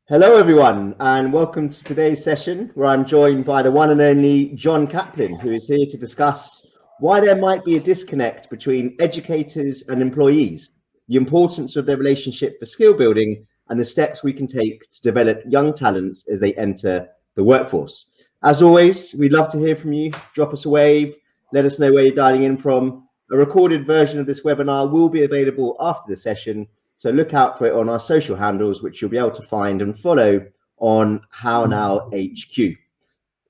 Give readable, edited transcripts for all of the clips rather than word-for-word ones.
Hello, everyone, and welcome to today's session where I'm joined by the one and only Jon Kaplan, who is here to discuss why there might be a disconnect between educators and employees, the importance of their relationship for skill building, and the steps we can take to develop young talents as they enter the workforce. As always, we'd love to hear from you. Drop us a wave, let us know where you're dialing in from. A recorded version of this webinar will be available after the session, so look out for it on our social handles, which you'll be able to find and follow on How Now HQ.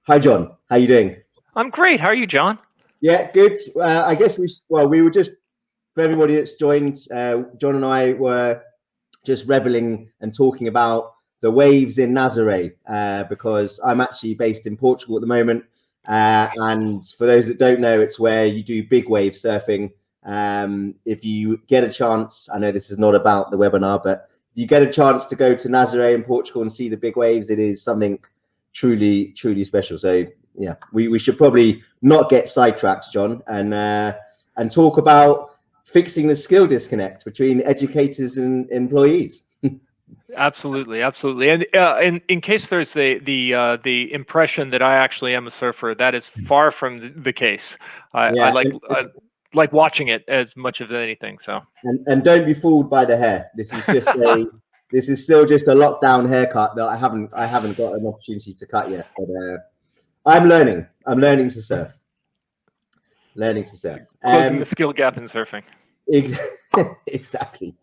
Hi, Jon. How you doing? I'm great. How are you, John? Yeah, good. I guess we were just, for everybody that's joined, Jon and I were just reveling and talking about the waves in Nazaré, because I'm actually based in Portugal at the moment. And for those that don't know, it's where you do big wave surfing. If you get a chance, I know this is not about the webinar, but if you get a chance to go to Nazaré in Portugal and see the big waves, it is something truly, truly special. So yeah, we should probably not get sidetracked, Jon, and talk about fixing the skill disconnect between educators and employees. Absolutely, absolutely. And in case there's the impression that I actually am a surfer, that is far from the case. I like watching it as much as anything. So and don't be fooled by the hair. This is just this is still just a lockdown haircut that I haven't got an opportunity to cut yet. But I'm learning to surf. Closing the skill gap in surfing. Exactly.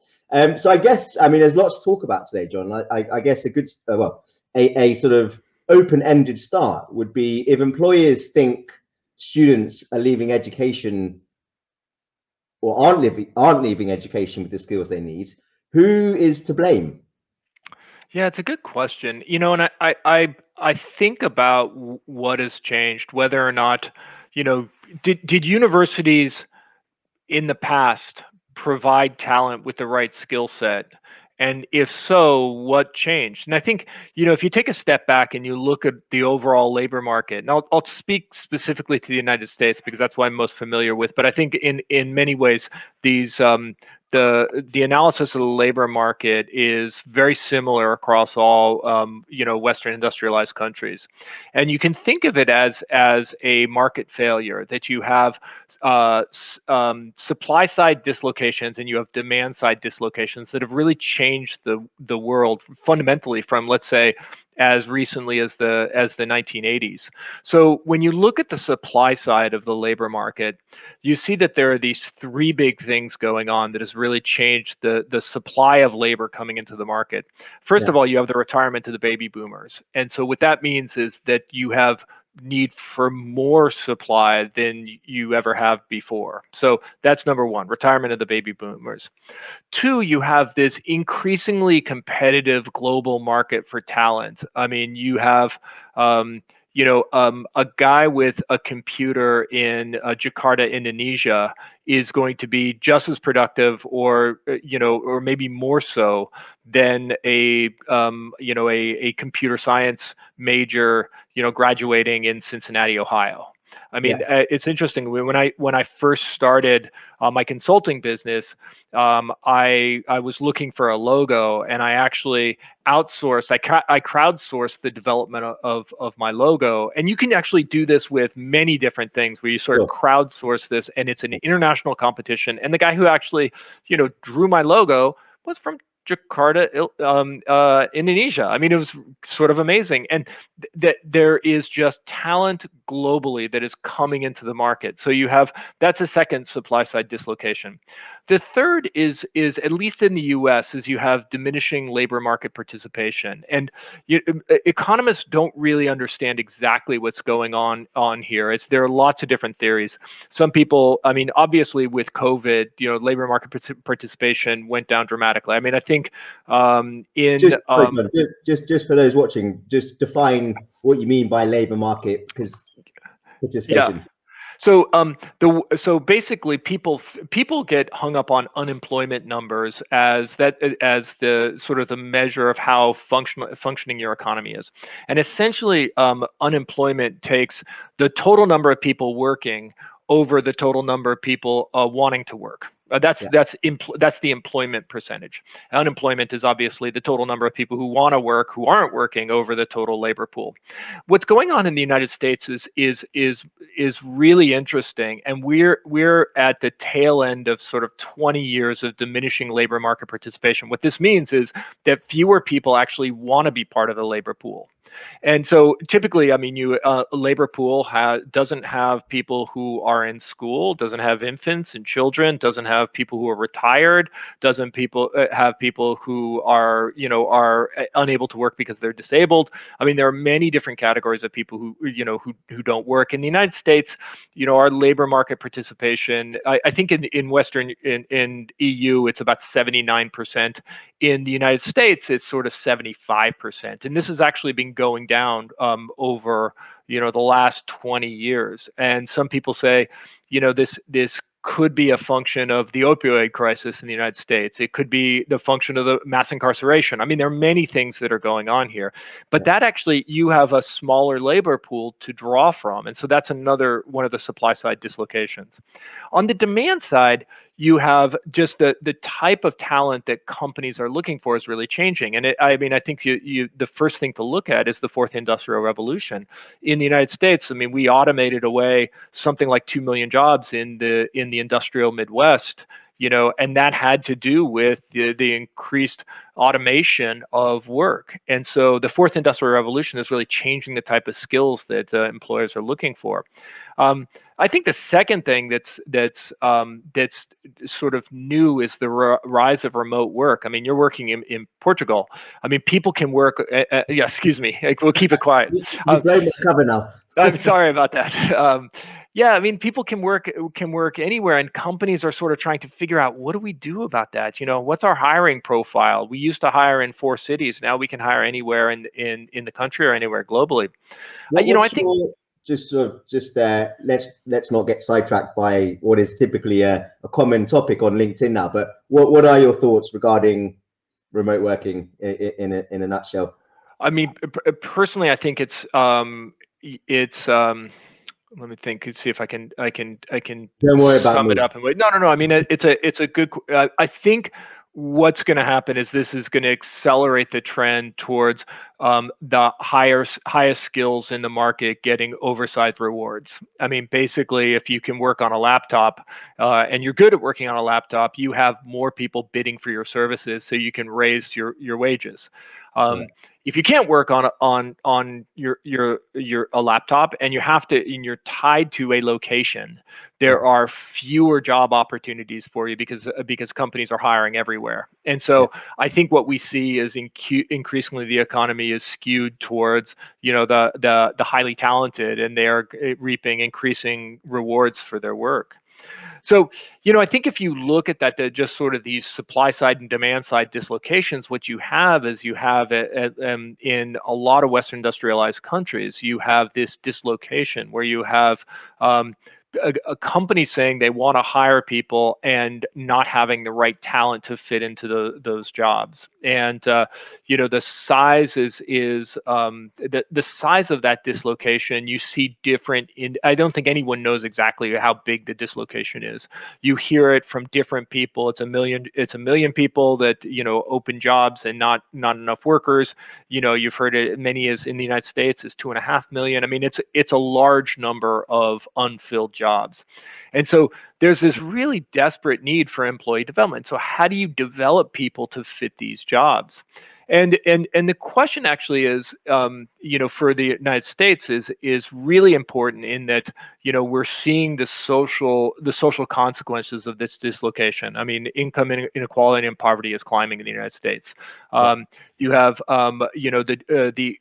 So I guess, I mean, there's lots to talk about today, Jon. I guess a good, a sort of open-ended start would be if employers think students are leaving education or aren't leaving education with the skills they need, who is to blame? Yeah, it's a good question. And I think about what has changed, whether or not, did universities in the past provide talent with the right skill set? And if so, what changed? And I think, if you take a step back and you look at the overall labor market, and I'll speak specifically to the United States because that's what I'm most familiar with, but I think in many ways, these the analysis of the labor market is very similar across all Western industrialized countries, and you can think of it as a market failure, that you have supply side dislocations and you have demand side dislocations that have really changed the world fundamentally from, let's say, as recently as the 1980s. So when you look at the supply side of the labor market, you see that there are these three big things going on that has really changed the supply of labor coming into the market. First of all, you have the retirement of the baby boomers. And so what that means is that you have need for more supply than you ever have before. So that's number one, retirement of the baby boomers. Two, you have this increasingly competitive global market for talent. I mean, you have a guy with a computer in Jakarta, Indonesia, is going to be just as productive, or maybe more so than a computer science major, graduating in Cincinnati, Ohio. I mean, it's interesting. When I first started my consulting business, I was looking for a logo, and I actually outsourced. I crowdsourced the development of my logo, and you can actually do this with many different things, where you sort of crowdsource this, and it's an international competition. And the guy who actually drew my logo was from Jakarta, Indonesia. I mean, it was sort of amazing. And that there is just talent globally that is coming into the market. So that's a second supply side dislocation. The third is at least in the US, is you have diminishing labor market participation. And economists don't really understand exactly what's going on here. There are lots of different theories. Some people, I mean, obviously with COVID, labor market participation went down dramatically. I mean, I think just for those watching, just define what you mean by labor market participation. Yeah. So basically, people get hung up on unemployment numbers as the sort of the measure of how functioning your economy is. And essentially, unemployment takes the total number of people working over the total number of people wanting to work. Yeah. That's the employment percentage. Unemployment is obviously the total number of people who want to work who aren't working over the total labor pool. What's going on in the United States is really interesting, and we're at the tail end of sort of 20 years of diminishing labor market participation. What this means is that fewer people actually want to be part of the labor pool. And so typically, I mean, a labor pool doesn't have people who are in school, doesn't have infants and children, doesn't have people who are retired, doesn't people have people who are, are unable to work because they're disabled. I mean, there are many different categories of people who don't work. In the United States, our labor market participation, I think in Western, in EU, it's about 79%. In the United States, it's sort of 75%. And this has actually been going down over, the last 20 years. And some people say, this could be a function of the opioid crisis in the United States. It could be the function of the mass incarceration. I mean, there are many things that are going on here, but that actually, you have a smaller labor pool to draw from. And so that's another one of the supply side dislocations. On the demand side, you have just the type of talent that companies are looking for is really changing. And I think the first thing to look at is the fourth industrial revolution. In the United States, I mean, we automated away something like 2 million jobs in the industrial Midwest, and that had to do with the increased automation of work. And so the fourth industrial revolution is really changing the type of skills that employers are looking for. I think the second thing that's sort of new is the rise of remote work. I mean, you're working in Portugal. I mean, people can work. Yeah, excuse me. We'll keep it quiet. You broke my cover now. I'm sorry about that. Yeah, I mean, people can work anywhere, and companies are sort of trying to figure out, what do we do about that? What's our hiring profile? We used to hire in 4 cities. Now we can hire anywhere in the country or anywhere globally. I think. Let's not get sidetracked by what is typically a common topic on LinkedIn now. But what are your thoughts regarding remote working in a nutshell? I mean, personally, I think it's let me think. See if I can. Don't worry about sum me. it up and wait. No. I mean, it's a good. I think what's going to happen is this is going to accelerate the trend towards the highest skills in the market getting oversized rewards. I mean, basically, if you can work on a laptop and you're good at working on a laptop, you have more people bidding for your services, so you can raise your wages. If you can't work on your a laptop and you're tied to a location, there are fewer job opportunities for you because companies are hiring everywhere. And so I think what we see is increasingly the economy is skewed towards the highly talented, and they are reaping increasing rewards for their work. So, I think if you look at that, just sort of these supply side and demand side dislocations, what you have is in a lot of Western industrialized countries, you have this dislocation where you have a company saying they want to hire people and not having the right talent to fit into those jobs. And the size is the size of that dislocation. You see different. I don't think anyone knows exactly how big the dislocation is. You hear it from different people. It's a million people that open jobs and not enough workers. You've heard it many as in the United States is 2.5 million. I mean, it's a large number of unfilled jobs. And so there's this really desperate need for employee development. So how do you develop people to fit these jobs? And the question actually is, for the United States is really important in that, we're seeing the social consequences of this dislocation. I mean, income inequality and poverty is climbing in the United States. You have,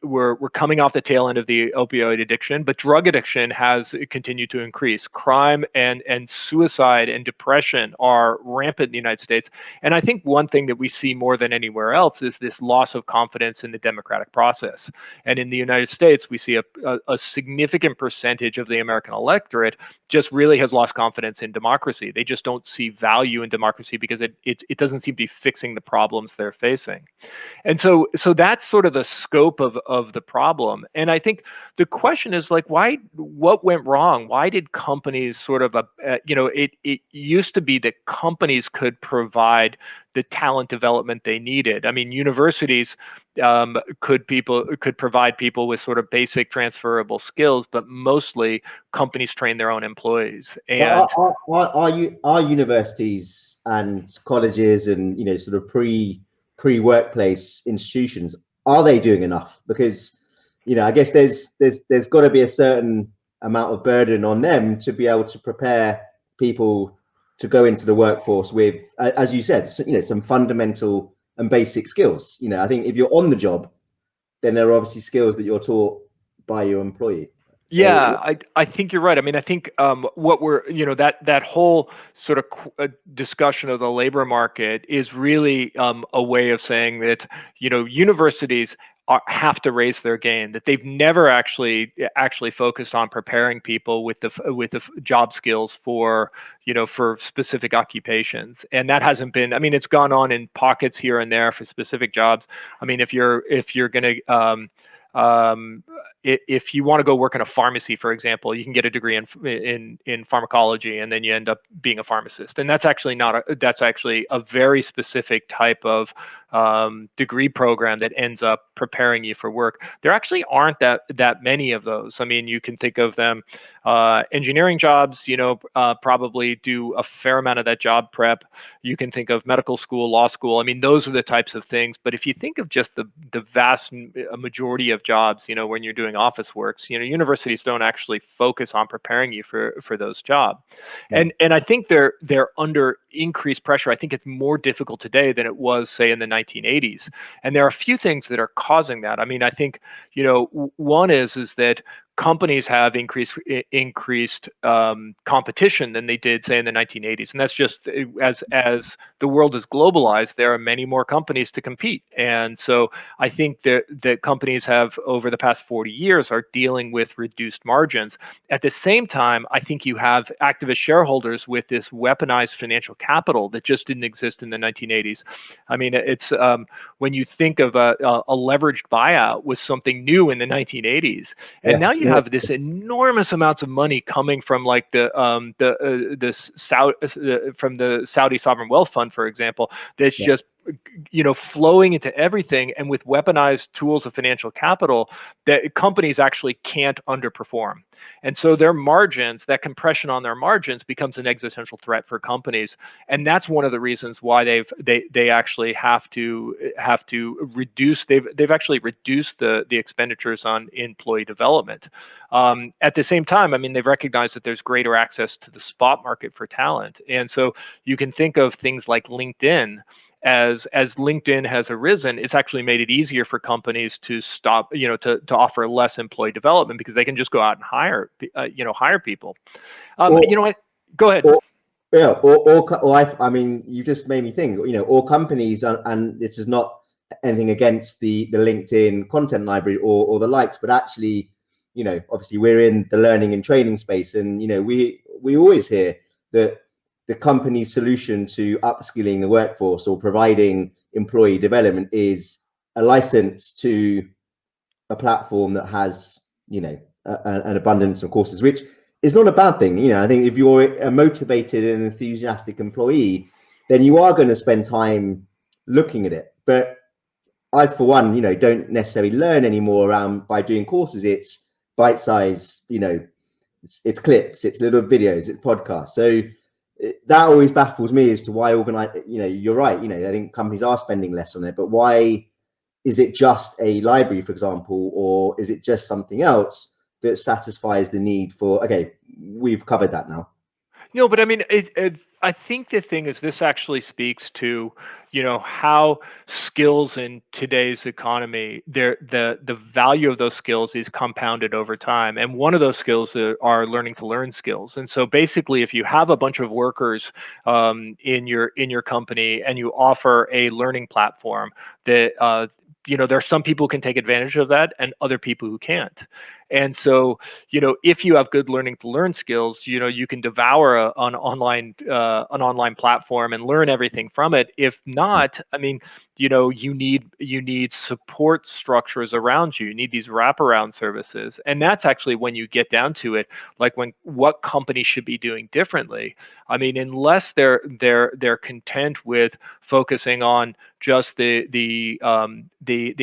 we're coming off the tail end of the opioid addiction, but drug addiction has continued to increase. Crime and suicide and depression are rampant in the United States. And I think one thing that we see more than anywhere else is this loss of confidence in the democratic process. And in the United States, we see a significant percentage of the American electorate just really has lost confidence in democracy. They just don't see value in democracy because it doesn't seem to be fixing the problems they're facing. And so that's sort of the scope of the problem. And I think the question is what went wrong? Why did companies sort of it used to be that companies could provide the talent development they needed. I mean, universities could provide people with sort of basic transferable skills, but mostly companies train their own employees. But And are universities and colleges and sort of pre-workplace institutions, are they doing enough? Because I guess there's got to be a certain amount of burden on them to be able to prepare people to go into the workforce with, as you said, some fundamental and basic skills. I think if you're on the job, then there are obviously skills that you're taught by your employee. Yeah, I think you're right. I mean, I think what we're, that whole sort of discussion of the labor market is really a way of saying that, universities have to raise their game, that they've never actually focused on preparing people with the job skills for, for specific occupations. And that hasn't been, I mean, it's gone on in pockets here and there for specific jobs. I mean, if you're going to, if you want to go work in a pharmacy, for example, you can get a degree in pharmacology, and then you end up being a pharmacist. And that's actually that's actually a very specific type of degree program that ends up preparing you for work. There actually aren't that many of those. I mean, you can think of them. Engineering jobs, probably do a fair amount of that job prep. You can think of medical school, law school. I mean, those are the types of things. But if you think of just the vast majority of jobs, when you're doing office works, universities don't actually focus on preparing you for those jobs. Yeah. And I think they're under increased pressure. I think it's more difficult today than it was, say, in the 1980s. And there are a few things that are causing that. I mean, I think, one is that companies have increased competition than they did, say, in the 1980s, and that's just as the world is globalized, there are many more companies to compete, and so I think that companies have, over the past 40 years, are dealing with reduced margins. At the same time, I think you have activist shareholders with this weaponized financial capital that just didn't exist in the 1980s. I mean, it's when you think of a leveraged buyout was something new in the 1980s, and now you have this enormous amounts of money coming from like from the Saudi sovereign wealth fund, for example, that's just flowing into everything, and with weaponized tools of financial capital, that companies actually can't underperform. And so their margins, that compression on their margins, becomes an existential threat for companies, and that's one of the reasons why they actually have to reduce. They've actually reduced the expenditures on employee development. At the same time, I mean, they've recognized that there's greater access to the spot market for talent, and so you can think of things like LinkedIn. As LinkedIn has arisen, it's actually made it easier for companies to stop, to offer less employee development, because they can just go out and hire people. Go ahead. I mean, you just made me think. All companies, and this is not anything against the LinkedIn content library or the likes, but actually, obviously we're in the learning and training space, and we always hear that the company's solution to upskilling the workforce or providing employee development is a license to a platform that has, an abundance of courses, which is not a bad thing. I think if you're a motivated and enthusiastic employee, then you are going to spend time looking at it. But I, for one, don't necessarily learn anymore by doing courses. It's bite-size, it's clips, it's little videos, it's podcasts. So that always baffles me as to why you're right. I think companies are spending less on it, but why is it just a library, for example, or is it just something else that satisfies the need for, okay, we've covered that now. No, but I mean, I think the thing is, this actually speaks to, how skills in today's economy, the value of those skills is compounded over time. And one of those skills are learning to learn skills. And so basically, if you have a bunch of workers in your company, and you offer a learning platform that, there are some people who can take advantage of that and other people who can't. And so, if you have good learning to learn skills, you can devour an online platform and learn everything from it. If not, I mean, you need support structures around you. You need these wraparound services, and that's actually when you get down to it, like what companies should be doing differently. I mean, unless they're content with focusing on just the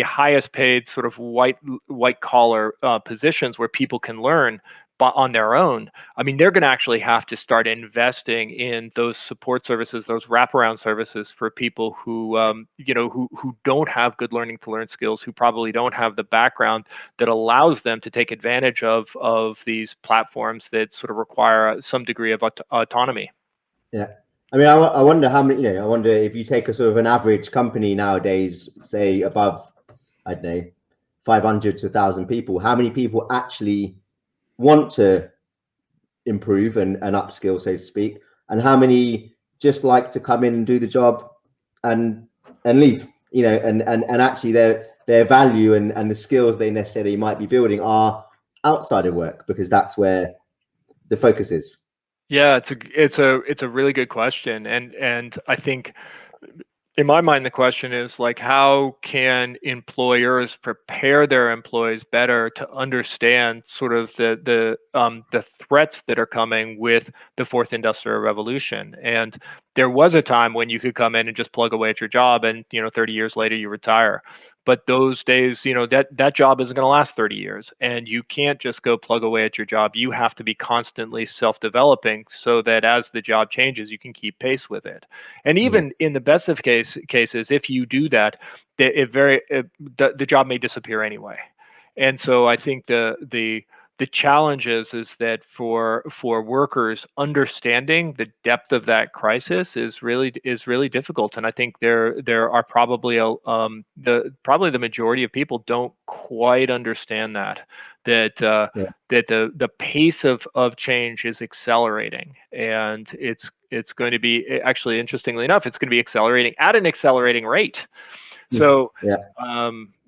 highest paid sort of white collar positions where people can learn on their own. I mean, they're going to actually have to start investing in those support services, those wraparound services for people who don't have good learning to learn skills, who probably don't have the background that allows them to take advantage of these platforms that sort of require some degree of autonomy. Yeah. I mean, I wonder how many, I wonder if you take a sort of an average company nowadays, say above, I don't know, 500 to 1,000 people, how many people actually want to improve and upskill, so to speak, and how many just like to come in and do the job and leave, and actually their value and the skills they necessarily might be building are outside of work, because that's where the focus is. Yeah, it's a really good question, and I think in my mind the question is like, how can employers prepare their employees better to understand sort of the threats that are coming with the fourth industrial revolution. And there was a time when you could come in and just plug away at your job, and 30 years later you retire. But those days, that job isn't going to last 30 years, and you can't just go plug away at your job. You have to be constantly self-developing so that as the job changes, you can keep pace with it. And even in the best of cases, if you do that, the job may disappear anyway. And so I think the challenge is that for workers, understanding the depth of that crisis is really difficult. And I think there are probably the majority of people don't quite understand that the pace of change is accelerating, and it's going to be, actually, interestingly enough, it's going to be accelerating at an accelerating rate. So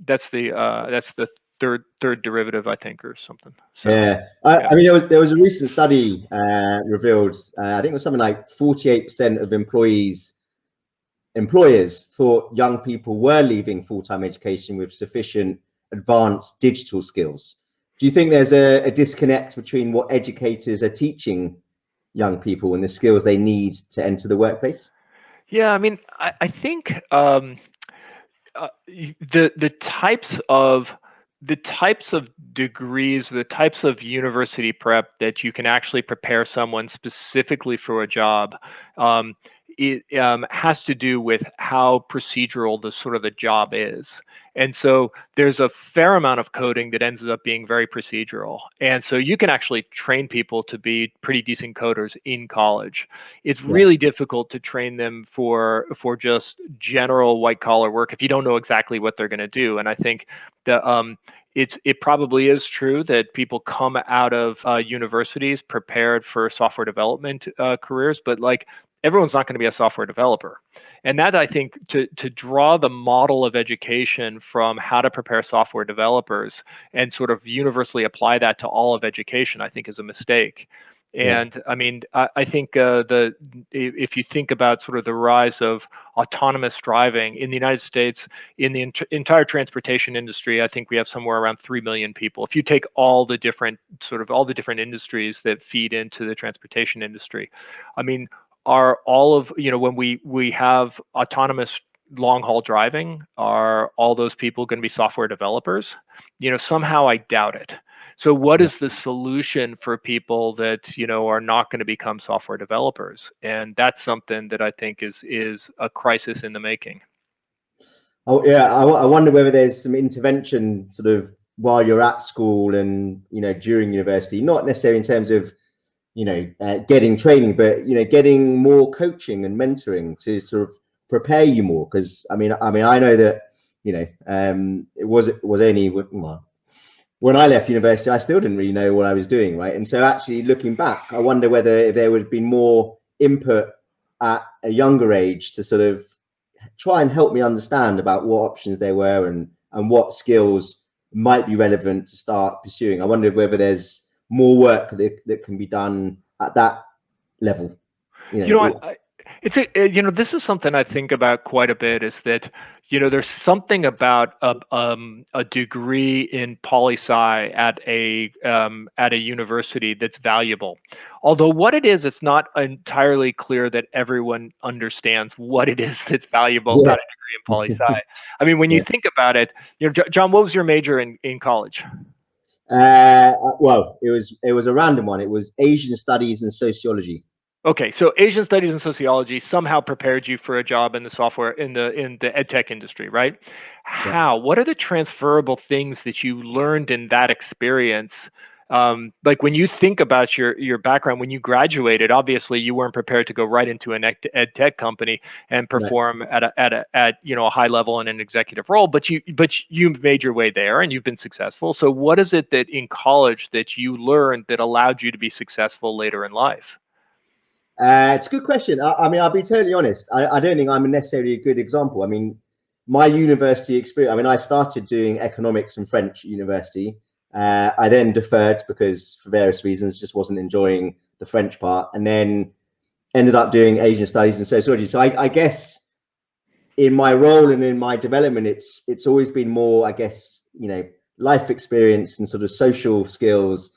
that's the third derivative, I think, or something. So I mean, there was a recent study revealed, I think it was something like 48% of employers thought young people were leaving full-time education with sufficient advanced digital skills. Do you think there's a disconnect between what educators are teaching young people and the skills they need to enter the workplace? Yeah, I mean, I think the types of degrees, the types of university prep that you can actually prepare someone specifically for a job, it has to do with how procedural the job is. And so there's a fair amount of coding that ends up being very procedural. And so you can actually train people to be pretty decent coders in college. It's really difficult to train them for just general white collar work if you don't know exactly what they're going to do. And I think it probably is true that people come out of universities prepared for software development careers, but like, everyone's not going to be a software developer. And that, I think, to draw the model of education from how to prepare software developers and sort of universally apply that to all of education, I think, is a mistake. And I mean, I think if you think about sort of the rise of autonomous driving in the United States, in the entire transportation industry, I think we have somewhere around 3 million people. If you take all the different industries that feed into the transportation industry, I mean, are all of, when we have autonomous long haul driving, are all those people going to be software developers? Somehow I doubt it. So what is the solution for people that are not going to become software developers? And that's something that I think is a crisis in the making. Oh yeah, I wonder whether there's some intervention sort of while you're at school and during university, not necessarily in terms of getting training, but getting more coaching and mentoring to sort of prepare you more. Because I mean I know that it was only when I left university, I still didn't really know what I was doing, right? And so actually looking back, I wonder whether there would have been more input at a younger age to sort of try and help me understand about what options there were and what skills might be relevant to start pursuing. I wonder whether there's more work that can be done at that level. You know, it's this is something I think about quite a bit. Is that there's something about a degree in poli sci at a university that's valuable. Although what it is, it's not entirely clear that everyone understands what it is that's valuable Yeah. about a degree in poli sci. I mean, when you Yeah. think about it, John, what was your major in college? Well, it was a random one. It was Asian Studies and Sociology. Okay, so Asian studies and sociology somehow prepared you for a job in the software in the ed tech industry, right? Yeah. How? What are the transferable things that you learned in that experience? Like when you think about your background, when you graduated, obviously you weren't prepared to go right into an ed tech company and Right. perform at a high level in an executive role, but you made your way there and you've been successful. So what is it that in college that you learned that allowed you to be successful later in life? It's a good question. I mean, I'll be totally honest. I don't think I'm necessarily a good example. I mean, my university experience, I mean, I started doing economics and French at university. I then deferred because for various reasons, just wasn't enjoying the French part, and then ended up doing Asian studies and sociology. So I guess in my role and in my development, it's always been more, I guess, life experience and sort of social skills,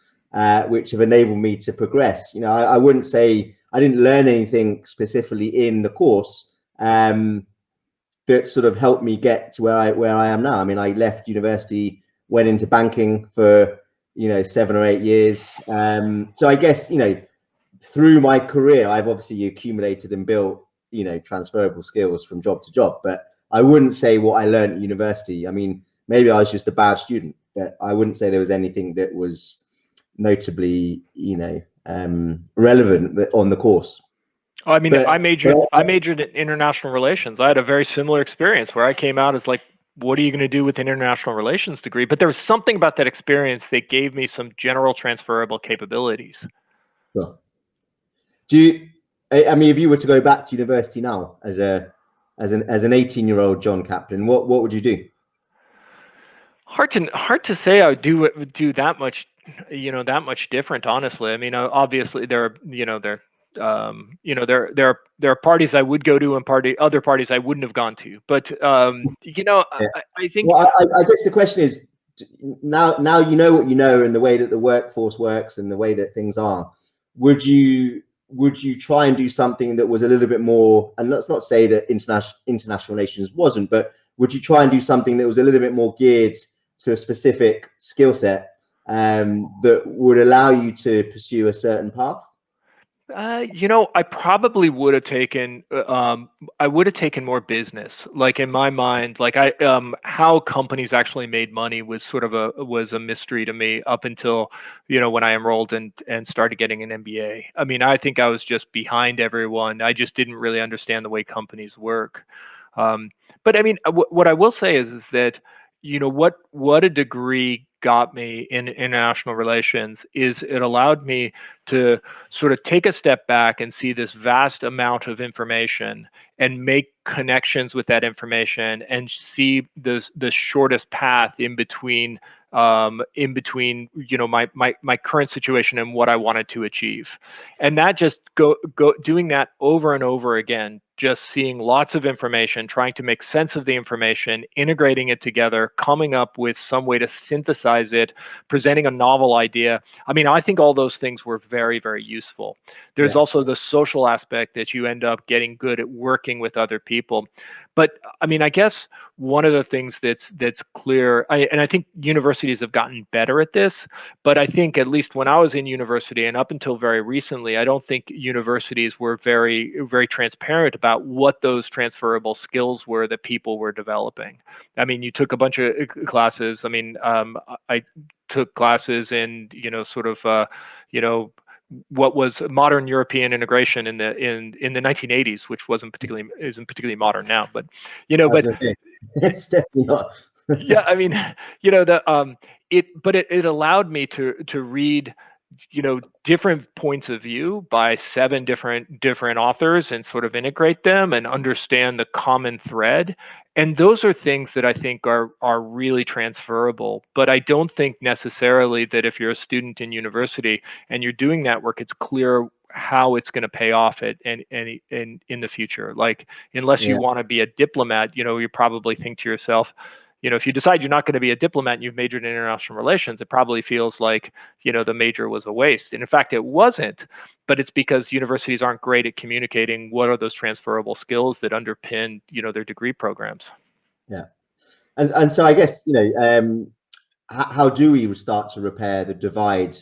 which have enabled me to progress. I wouldn't say I didn't learn anything specifically in the course that sort of helped me get to where I am now. I mean, I left university, went into banking for 7 or 8 years. So I guess through my career, I've obviously accumulated and built transferable skills from job to job. But I wouldn't say what I learned at university. I mean, maybe I was just a bad student, but I wouldn't say there was anything that was notably relevant on the course. I mean, But, I majored in international relations. I had a very similar experience where I came out as like, what are you going to do with an international relations degree? But there was something about that experience that gave me some general transferable capabilities. well, do you? I mean, if you were to go back to university now as an 18-year-old Jon Kaplan, what would you do? Hard to say I would do that much, that much different. Honestly, I mean, obviously there are, there are parties I would go to and other parties I wouldn't have gone to. But Yeah. I think. Well, I guess the question is now you know what you know and the way that the workforce works and the way that things are. Would you try and do something that was a little bit more? And let's not say that international relations wasn't, but would you try and do something that was a little bit more geared to a specific skill set that would allow you to pursue a certain path? I probably would have I would have taken more business. Like in my mind, like how companies actually made money was sort of was a mystery to me up until, when I enrolled and started getting an MBA. I mean, I think I was just behind everyone. I just didn't really understand the way companies work. But I mean, what I will say is that, what a degree got me in international relations is it allowed me to sort of take a step back and see this vast amount of information and make connections with that information and see the shortest path in between my current situation and what I wanted to achieve. And that just go doing that over and over again, just seeing lots of information, trying to make sense of the information, integrating it together, coming up with some way to synthesize it, presenting a novel idea. I mean, I think all those things were very, very useful. There's Yeah. also the social aspect that you end up getting good at working with other people. But I mean, I guess one of the things that's clear, and I think universities have gotten better at this, but I think at least when I was in university and up until very recently, I don't think universities were very, very transparent about what those transferable skills were that people were developing. I mean, you took a bunch of classes. I mean, I took classes in, sort of, what was modern European integration in the 1980s, which isn't particularly modern now, but I was but gonna say, it's definitely not. yeah, I mean, it allowed me to read, different points of view by seven different authors and sort of integrate them and understand the common thread. And those are things that I think are really transferable. But I don't think necessarily that if you're a student in university and you're doing that work, it's clear how it's going to pay off in the future. Like, unless you Yeah, want to be a diplomat, you probably think to yourself, if you decide you're not going to be a diplomat and you've majored in international relations, it probably feels like, the major was a waste. And in fact, it wasn't, but it's because universities aren't great at communicating what are those transferable skills that underpin, their degree programs. yeah. And so I guess, how do we start to repair the divide,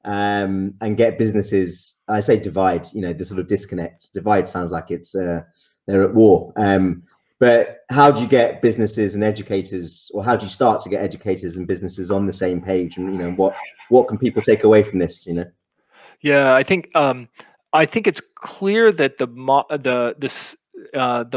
and get businesses, I say divide, the sort of disconnect. Divide sounds like it's they're at war. But how do you get businesses and educators, or how do you start to get educators and businesses on the same page? And what can people take away from this? Yeah, I think it's clear that the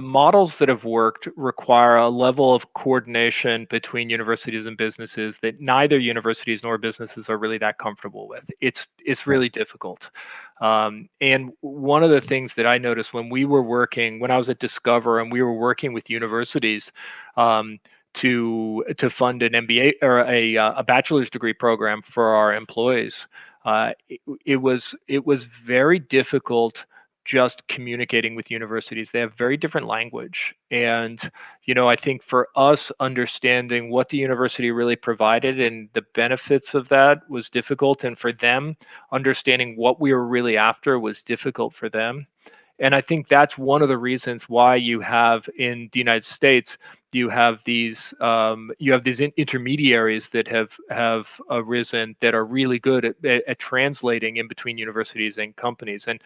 models that have worked require a level of coordination between universities and businesses that neither universities nor businesses are really that comfortable with. It's Yeah, really difficult. And one of the things that I noticed when I was at Discover and we were working with universities, to fund an MBA or a bachelor's degree program for our employees, it was very difficult just communicating with universities. They have very different language. And, I think for us, understanding what the university really provided and the benefits of that was difficult. And for them, understanding what we were really after was difficult for them. And I think that's one of the reasons why you have in the United States, you have these intermediaries that have arisen that are really good at translating in between universities and companies. And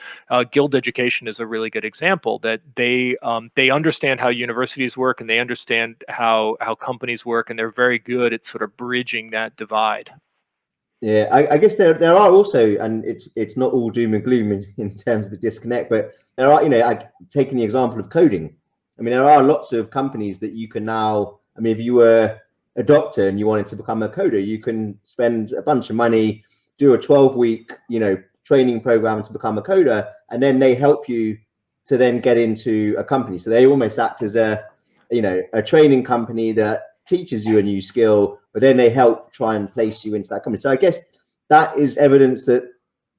Guild Education is a really good example that they understand how universities work and they understand how companies work, and they're very good at sort of bridging that divide. yeah. I guess there are also, and it's not all doom and gloom in terms of the disconnect, but there are, like taking the example of coding. I mean, there are lots of companies that you can now. I mean, if you were a doctor and you wanted to become a coder, you can spend a bunch of money, do a 12-week, training program to become a coder, and then they help you to then get into a company. So they almost act as a training company that teaches you a new skill, but then they help try and place you into that company. So I guess that is evidence that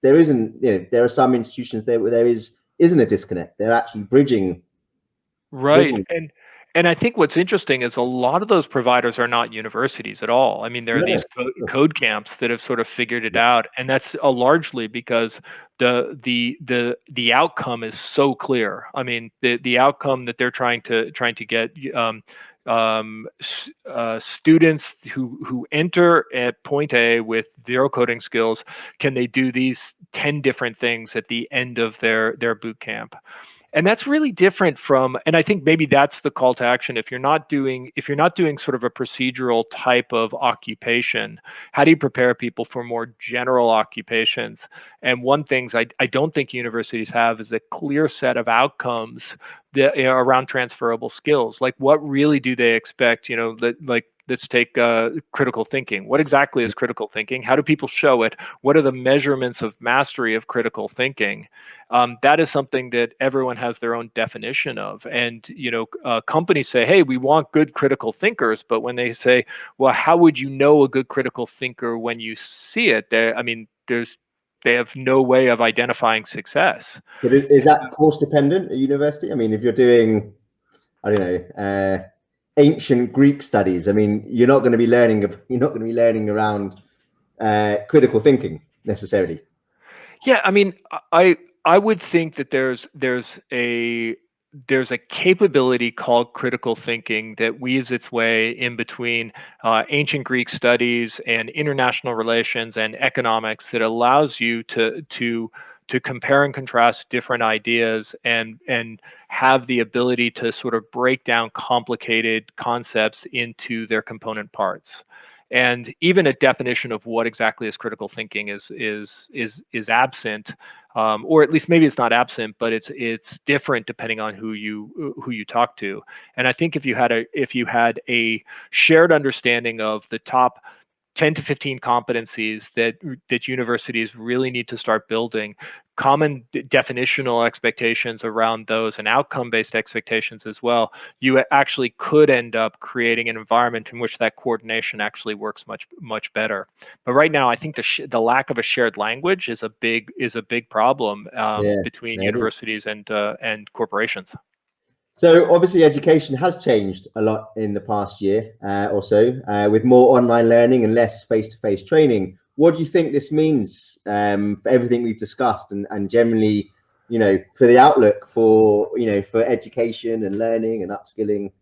there isn't, there are some institutions there where there isn't a disconnect. They're actually bridging. Right. And I think what's interesting is a lot of those providers are not universities at all. I mean, there are No, these no. code camps that have sort of figured it Yeah, out, and that's largely because the outcome is so clear. I mean, the outcome that they're trying to get, students who enter at point A with zero coding skills, can they do these 10 different things at the end of their boot camp? And that's really different from, and I think maybe that's the call to action. If you're not doing sort of a procedural type of occupation, how do you prepare people for more general occupations? And one things I don't think universities have is a clear set of outcomes that, around transferable skills. Like, what really do they expect? Like, let's take critical thinking. What exactly is critical thinking? How do people show it? What are the measurements of mastery of critical thinking? That is something that everyone has their own definition of. And, companies say, hey, we want good critical thinkers. But when they say, well, how would you know a good critical thinker when you see it? They have no way of identifying success. but is that course dependent at university? I mean, if you're doing, I don't know, ancient Greek studies, I mean, you're not going to be learning around critical thinking necessarily. Yeah, I mean, I would think that there's a capability called critical thinking that weaves its way in between ancient Greek studies and international relations and economics that allows you to compare and contrast different ideas and have the ability to sort of break down complicated concepts into their component parts. And even a definition of what exactly is critical thinking is absent, or at least maybe it's not absent, but it's different depending on who you talk to. And I think if you had a shared understanding of the top 10 to 15 competencies that universities really need to start building, common definitional expectations around those, and outcome-based expectations as well, you actually could end up creating an environment in which that coordination actually works much better. But right now, I think the lack of a shared language is a big problem between it is. universities and corporations. So obviously education has changed a lot in the past year or so, with more online learning and less face-to-face training. What do you think this means for everything we've discussed, and generally, for the outlook for, for education and learning and upskilling?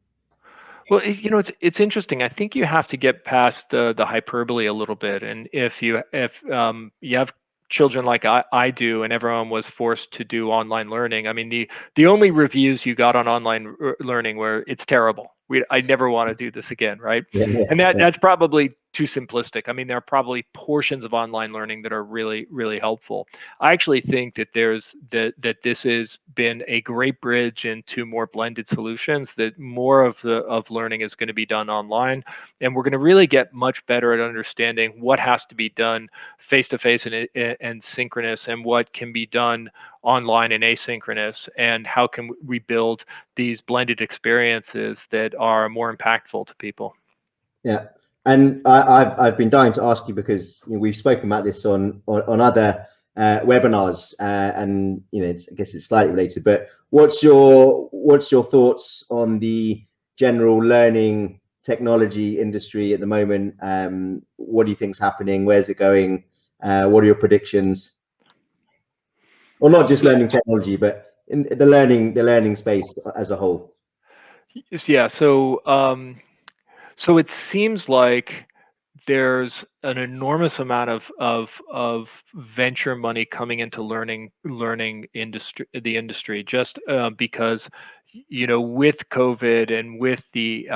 Well, it's interesting. I think you have to get past the hyperbole a little bit, and if you have children like I do, and everyone was forced to do online learning. I mean, the only reviews you got on online learning were it's terrible. I never want to do this again, right? And that's probably too simplistic. I mean, there are probably portions of online learning that are really, really helpful. I actually think that that this has been a great bridge into more blended solutions, that more of learning is going to be done online, and we're going to really get much better at understanding what has to be done face to face and synchronous, and what can be done online and asynchronous, and how can we build these blended experiences that are more impactful to people. Yeah. And I've been dying to ask you, because we've spoken about this on other webinars, and I guess it's slightly related. But what's your thoughts on the general learning technology industry at the moment? What do you think's happening? Where's it going? What are your predictions? Or not just learning technology, but in the learning space as a whole. Yeah. So it seems like there's an enormous amount of venture money coming into learning industry, just because with COVID and with the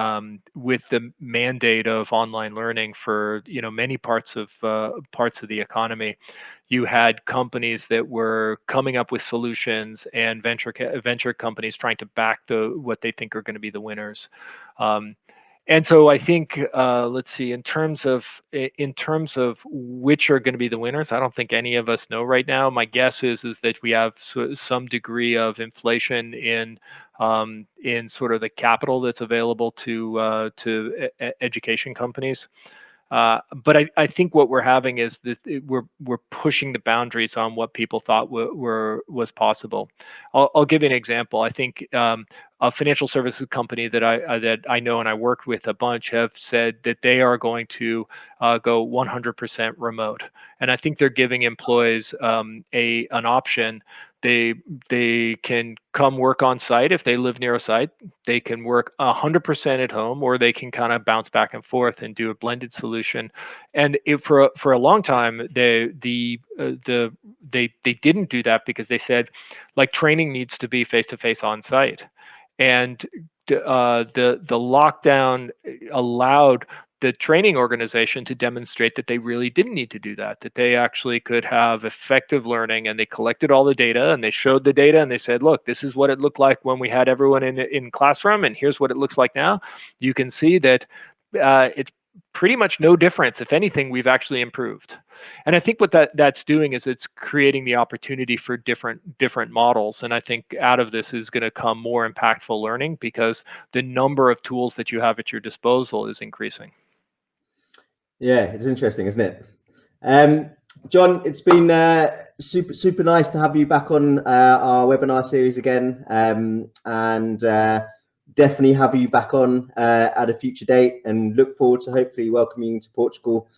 mandate of online learning for many parts of the economy, you had companies that were coming up with solutions, and venture companies trying to back what they think are going to be the winners. And so I think, let's see, in terms of which are going to be the winners, I don't think any of us know right now. My guess is that we have some degree of inflation in sort of the capital that's available to education companies. But I think what we're having is that we're pushing the boundaries on what people thought was possible. I'll give you an example. I think a financial services company that I know and I worked with a bunch have said that they are going to go 100% remote, and I think they're giving employees an option. They can come work on site if they live near a site. They can work 100% at home, or they can kind of bounce back and forth and do a blended solution. And for a long time, they didn't do that, because they said, like, training needs to be face to face on site, and the lockdown allowed the training organization to demonstrate that they really didn't need to do that, that they actually could have effective learning. And they collected all the data, and they showed the data, and they said, look, this is what it looked like when we had everyone in classroom, and here's what it looks like now. You can see that it's pretty much no difference. If anything, we've actually improved. And I think what that's doing is it's creating the opportunity for different models. And I think out of this is going to come more impactful learning, because the number of tools that you have at your disposal is increasing. Yeah, it's interesting, isn't it? Jon, it's been super nice to have you back on our webinar series again, and definitely have you back on at a future date, and look forward to hopefully welcoming you to Portugal